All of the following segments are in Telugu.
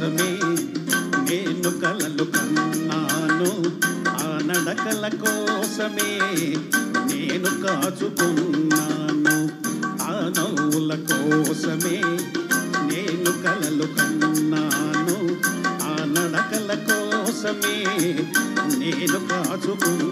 కోసమే నేను కలలు కన్నాను, ఆ నడకల కోసమే నేను కాచుకున్నాను, ఆ నవ్వుల కోసమే నేను కలలు కన్నాను, ఆ నడకల కోసమే నేను కాచుకున్నాను.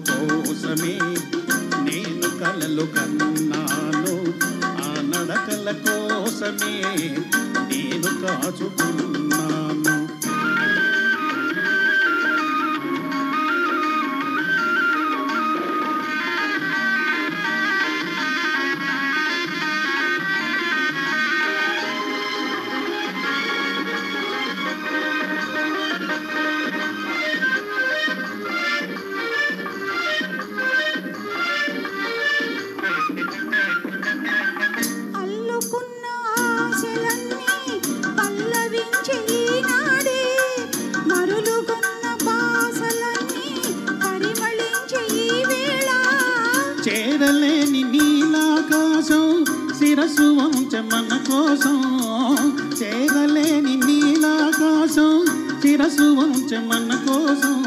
కోసమే నేను కలలు కన్నాను, ఆ నడకల కోసమే నేను కాచుకున్నాను. చేరలేని నీలాకాశం శిరసు వంచ మన కోసం, చేరలేని నీలాకాశం శిరసు వంచ మన కోసం,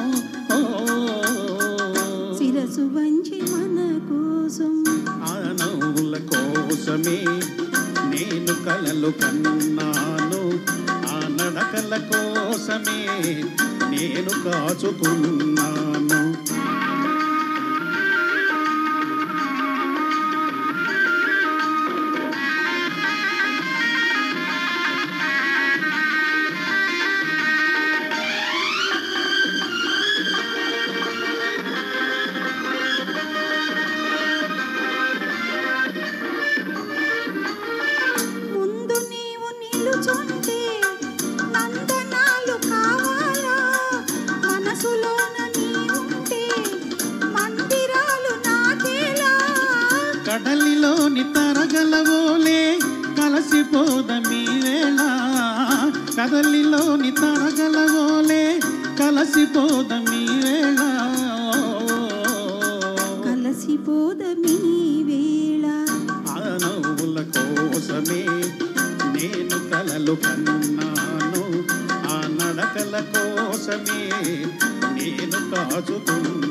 శిరసు వంచి మన కోసం, ఆ నవ్వుల కోసమే నేను కలలు కన్నాను, ఆ నడకల కోసమే నేను కాచుకున్నాను. నందనాలు కావాలా, మనసులోన నీవుంటే మందిరాలు నాకేలా, కడలిలోని తరగలవోలే కలసిపోదమీ వేళ, కదలిలోని తరగలవోలే కలసిపోదమీ వేళ, కలసిపోదమీ వేళ, ఆ నవ్వుల కోసమే నేను కలలు కన్నాను, ఆ నడకల కోసమే నేను కాచుకున్నాను.